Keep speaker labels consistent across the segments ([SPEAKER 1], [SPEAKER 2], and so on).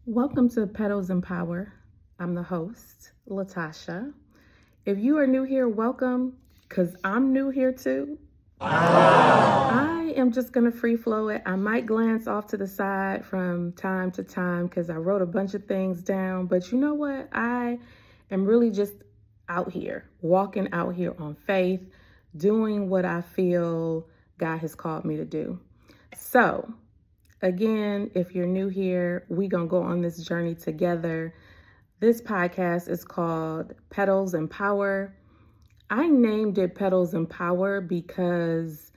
[SPEAKER 1] Welcome to Petals and Power. I'm the host, Tasha. If you are new here, welcome, because I'm new here too. I am just going to free flow it. I might glance off to the side from time to time because I wrote a bunch of things down. But you know what? I am really just out here, walking out here on faith, doing what I feel God has called me to do. So, again, if you're new here, we're going to go on this journey together. This podcast is called Petals and Power. I named it Petals and Power because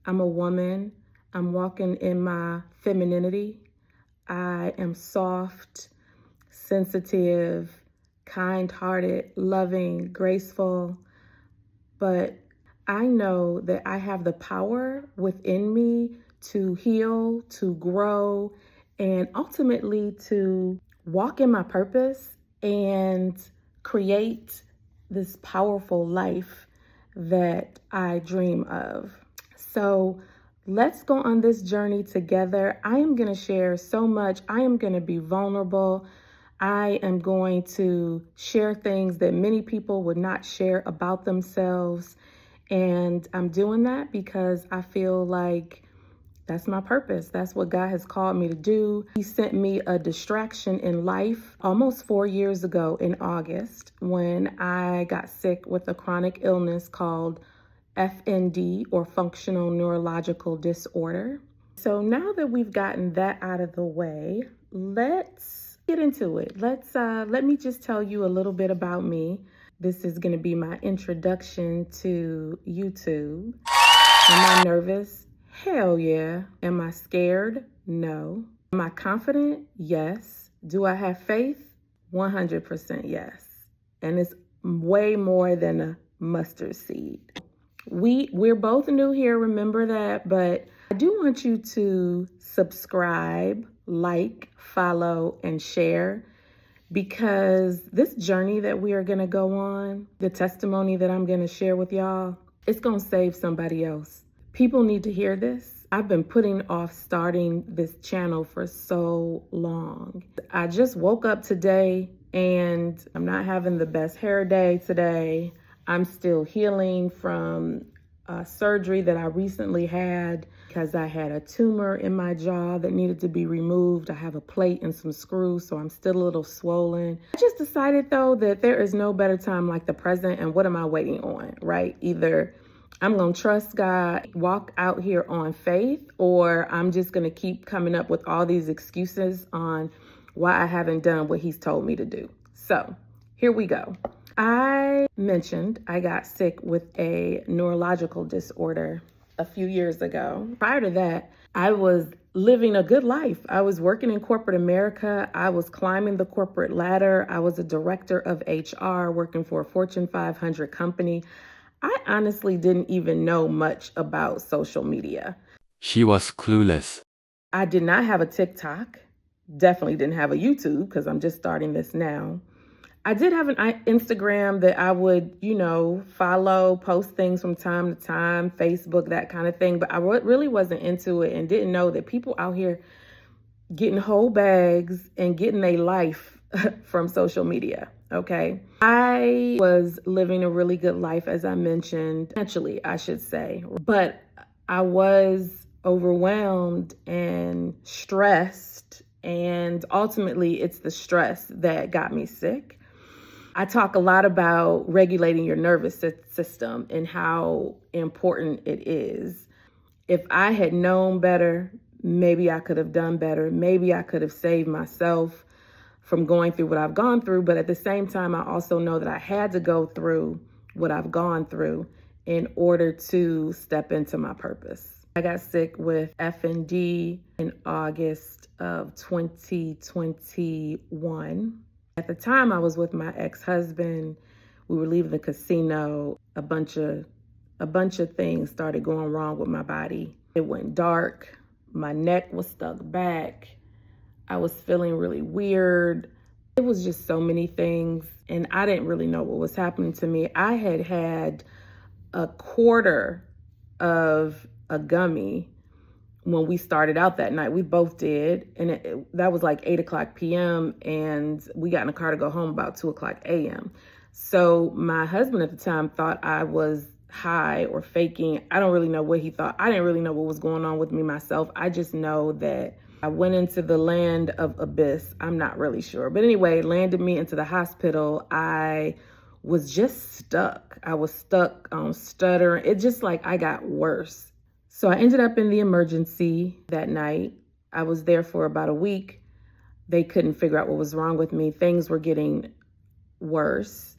[SPEAKER 1] I'm a woman. I'm walking in my femininity. I am soft, sensitive, kind-hearted, loving, graceful. But I know that I have the power within me to heal, to grow, and ultimately to walk in my purpose and create this powerful life that I dream of. So let's go on this journey together. I am going to share so much. I am going to be vulnerable. I am going to share things that many people would not share about themselves. And I'm doing that because I feel like that's my purpose. That's what God has called me to do. He sent me a distraction in life almost 4 years ago in August when I got sick with a chronic illness called FND, or Functional Neurological Disorder. So now that we've gotten that out of the way, let's get into it. Let me just tell you a little bit about me. This is going to be my introduction to YouTube. Am I nervous? Hell yeah. Am I scared? No. Am I confident? Yes. Do I have faith? 100% yes. And it's way more than a mustard seed. We're both new here, remember that, but I do want you to subscribe, like, follow, and share, because this journey that we are going to go on, the testimony that I'm going to share with y'all, it's going to save somebody else. People need to hear this. I've been putting off starting this channel for so long. I just woke up today and I'm not having the best hair day today. I'm still healing from surgery that I recently had because I had a tumor in my jaw that needed to be removed. I have a plate and some screws, so I'm still a little swollen. I just decided, though, that there is no better time like the present, and what am I waiting on, right? Either I'm going to trust God, walk out here on faith, or I'm just going to keep coming up with all these excuses on why I haven't done what He's told me to do. So here we go. I mentioned I got sick with a neurological disorder a few years ago. Prior to that, I was living a good life. I was working in corporate America. I was climbing the corporate ladder. I was a director of HR working for a Fortune 500 company. I honestly didn't even know much about social media.
[SPEAKER 2] She was clueless.
[SPEAKER 1] I did not have a TikTok. Definitely didn't have a YouTube because I'm just starting this now. I did have an Instagram that I would, follow, post things from time to time, Facebook, that kind of thing. But I really wasn't into it and didn't know that people out here getting whole bags and getting their life from social media. Okay. I was living a really good life, as I mentioned, financially, I should say, but I was overwhelmed and stressed. And ultimately, it's the stress that got me sick. I talk a lot about regulating your nervous system and how important it is. If I had known better, maybe I could have done better. Maybe I could have saved myself from going through what I've gone through. But at the same time, I also know that I had to go through what I've gone through in order to step into my purpose. I got sick with FND in August of 2021. At the time, I was with my ex-husband. We were leaving the casino. A bunch of things started going wrong with my body. It went dark. My neck was stuck back. I was feeling really weird. It was just so many things, and I didn't really know what was happening to me. I had a quarter of a gummy when we started out that night. We both did. And that was like 8:00 p.m. And we got in the car to go home about 2:00 a.m. So my husband at the time thought I was high or faking. I don't really know what he thought. I didn't really know what was going on with me myself. I just know that I went into the land of abyss. I'm not really sure. But anyway, landed me into the hospital. I was just stuck. I was stuck stuttering. It just like I got worse. So I ended up in the emergency that night. I was there for about a week. They couldn't figure out what was wrong with me. Things were getting worse.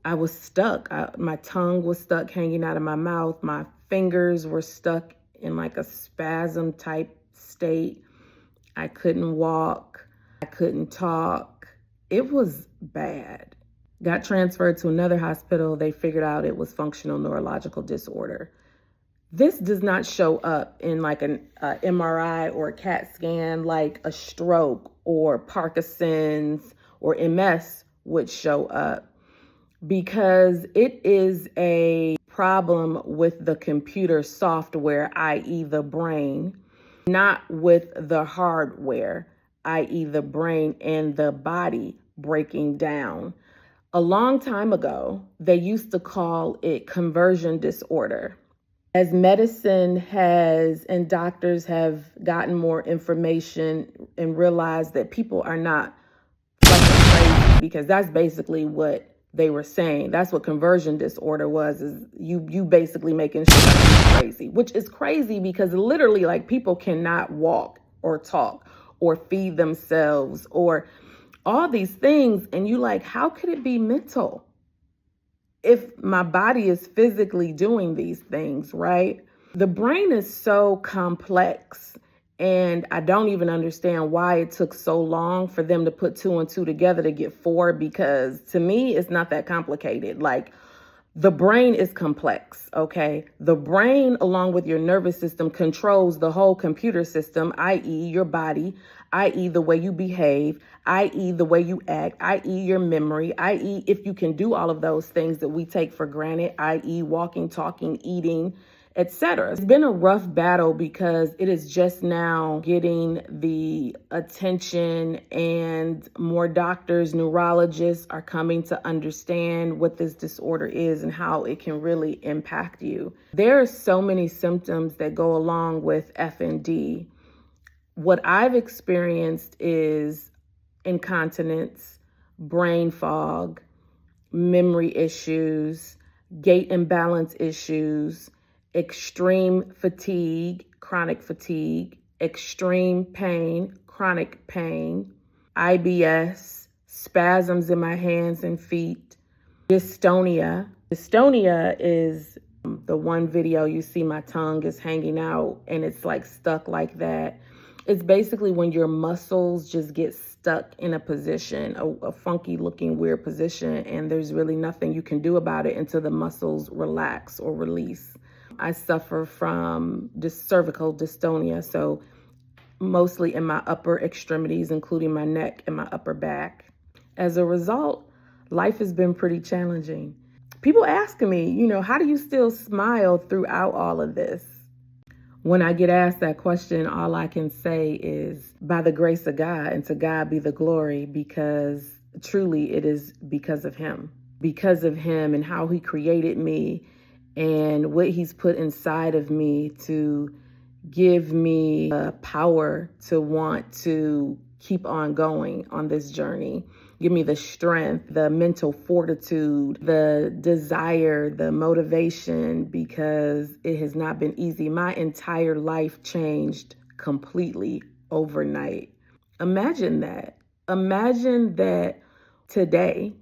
[SPEAKER 1] I was stuck. My tongue was stuck hanging out of my mouth. My fingers were stuck in like a spasm type state. I couldn't walk. I couldn't talk. It was bad. Got transferred to another hospital. They figured out it was functional neurological disorder. This does not show up in like an MRI or a CAT scan like a stroke or Parkinson's or MS would show up, because it is a problem with the computer software, i.e. the brain, not with the hardware, i.e. the brain and the body breaking down. A long time ago, they used to call it conversion disorder. As medicine has and doctors have gotten more information and realized that people are not fucking crazy, because that's basically what they were saying. That's what conversion disorder was, is you basically making shit crazy, which is crazy because literally like people cannot walk or talk or feed themselves or all these things. And you like, how could it be mental if my body is physically doing these things, right? The brain is so complex. And I don't even understand why it took so long for them to put 2 and 2 together to get 4, because to me, it's not that complicated. Like, the brain is complex, okay? The brain, along with your nervous system, controls the whole computer system, i.e. your body, i.e. the way you behave, i.e. the way you act, i.e. your memory, i.e. if you can do all of those things that we take for granted, i.e. walking, talking, eating, etc. It's been a rough battle because it is just now getting the attention, and more doctors, neurologists are coming to understand what this disorder is and how it can really impact you. There are so many symptoms that go along with FND. What I've experienced is incontinence, brain fog, memory issues, gait imbalance issues, extreme fatigue, chronic fatigue, extreme pain, chronic pain, IBS, spasms in my hands and feet, dystonia. Dystonia is the one video you see my tongue is hanging out and it's like stuck like that. It's basically when your muscles just get stuck in a position, a funky looking weird position, and there's really nothing you can do about it until the muscles relax or release. I suffer from cervical dystonia, so mostly in my upper extremities, including my neck and my upper back. As a result, life has been pretty challenging. People asking me, how do you still smile throughout all of this? When I get asked that question, all I can say is by the grace of God, and to God be the glory, because truly it is because of Him and how He created me and what He's put inside of me to give me power to want to keep on going on this journey. Give me the strength, the mental fortitude, the desire, the motivation, because it has not been easy. My entire life changed completely overnight. Imagine that. Imagine that today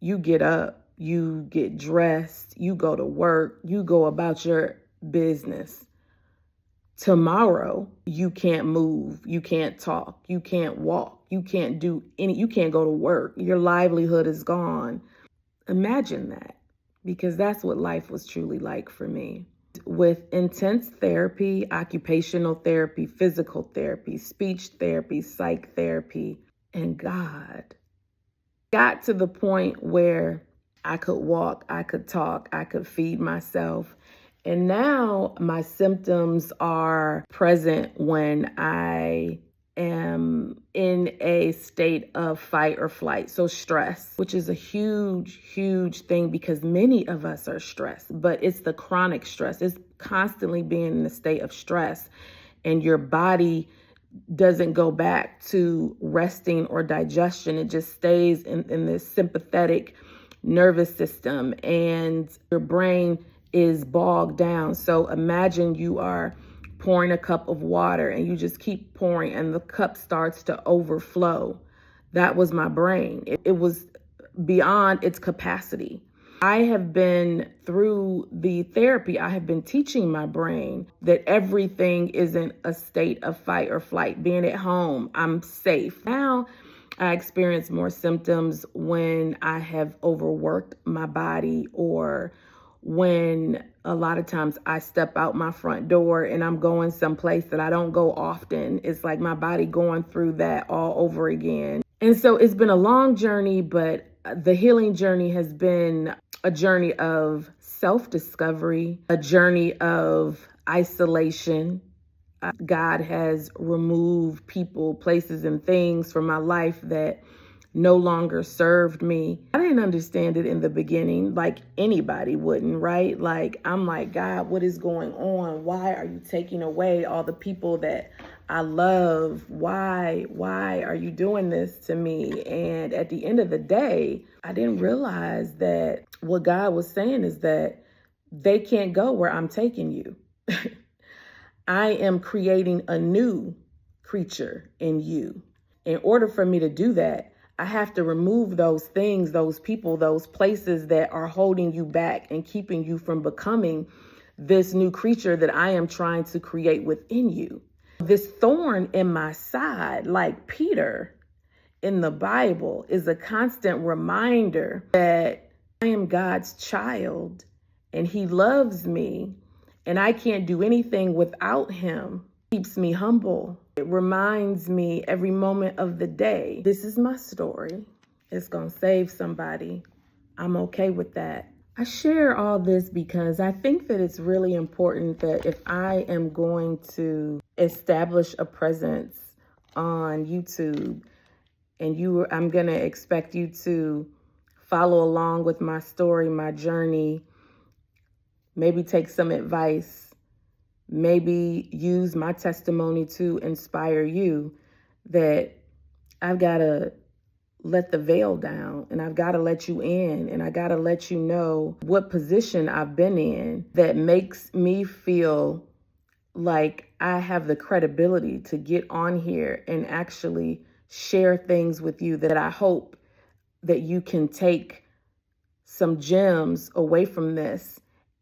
[SPEAKER 1] you get up, you get dressed, you go to work, you go about your business. Tomorrow, you can't move, you can't talk, you can't walk, you can't you can't go to work. Your livelihood is gone. Imagine that, because that's what life was truly like for me. with intense therapy, occupational therapy, physical therapy, speech therapy, psych therapy, and God. Got to the point where I could walk, I could talk, I could feed myself. And now my symptoms are present when I am in a state of fight or flight. So stress, which is a huge, huge thing because many of us are stressed, but it's the chronic stress. It's constantly being in a state of stress and your body doesn't go back to resting or digestion. It just stays in this sympathetic nervous system and your brain is bogged down. So imagine you are pouring a cup of water and you just keep pouring and the cup starts to overflow. That was my brain. It was beyond its capacity. I have been through the therapy, I have been teaching my brain that everything isn't a state of fight or flight. Being at home, I'm safe. Now I experience more symptoms when I have overworked my body or when a lot of times I step out my front door and I'm going someplace that I don't go often. It's like my body going through that all over again. And so it's been a long journey, but the healing journey has been a journey of self-discovery, a journey of isolation. God has removed people, places, and things from my life that no longer served me. I didn't understand it in the beginning, like anybody wouldn't, right? Like, I'm like, God, what is going on? Why are you taking away all the people that I love? Why are you doing this to me? And at the end of the day, I didn't realize that what God was saying is that they can't go where I'm taking you. I am creating a new creature in you. In order for me to do that, I have to remove those things, those people, those places that are holding you back and keeping you from becoming this new creature that I am trying to create within you. This thorn in my side, like Peter in the Bible, is a constant reminder that I am God's child and he loves me and I can't do anything without him. It keeps me humble. It reminds me every moment of the day, this is my story. It's going to save somebody. I'm okay with that. I share all this because I think that it's really important that if I am going to establish a presence on YouTube and I'm going to expect you to follow along with my story, my journey, maybe take some advice, maybe use my testimony to inspire you, that I've got to let the veil down and I've got to let you in and I got to let you know what position I've been in that makes me feel like I have the credibility to get on here and actually share things with you that I hope that you can take some gems away from this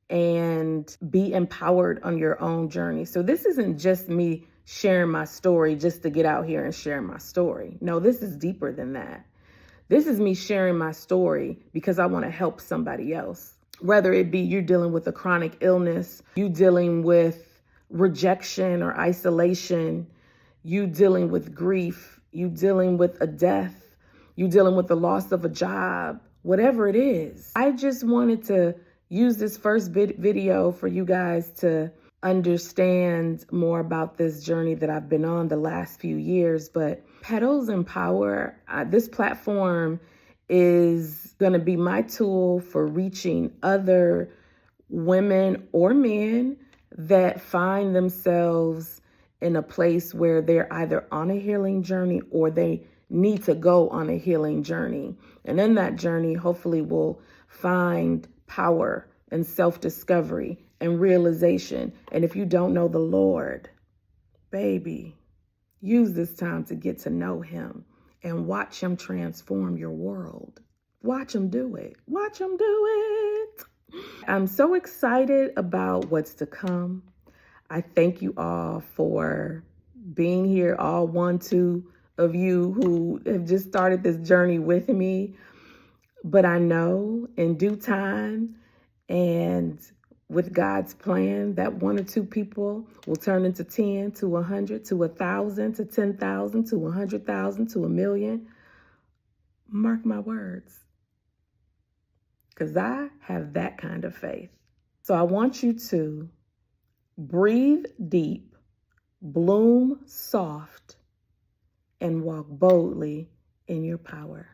[SPEAKER 1] and be empowered on your own journey. So this isn't just me sharing my story just to get out here and share my story. No, this is deeper than that. This is me sharing my story because I want to help somebody else. Whether it be you're dealing with a chronic illness, you dealing with rejection or isolation, you dealing with grief, you dealing with a death, you dealing with the loss of a job, whatever it is. I just wanted to use this first video for you guys to understand more about this journey that I've been on the last few years. But Petals Empower, this platform is going to be my tool for reaching other women or men that find themselves in a place where they're either on a healing journey or they need to go on a healing journey. And in that journey, hopefully we'll find power and self-discovery and realization. And if you don't know the Lord, baby, use this time to get to know him and watch him transform your world. Watch him do it. Watch him do it. I'm so excited about what's to come. I thank you all for being here, all 2 of you who have just started this journey with me. But I know in due time and with God's plan that 1 or 2 people will turn into 10 to 100 to 1,000 to 10,000 to 100,000 to 1,000,000. Mark my words. Because I have that kind of faith. So I want you to breathe deep, bloom soft, and walk boldly in your power.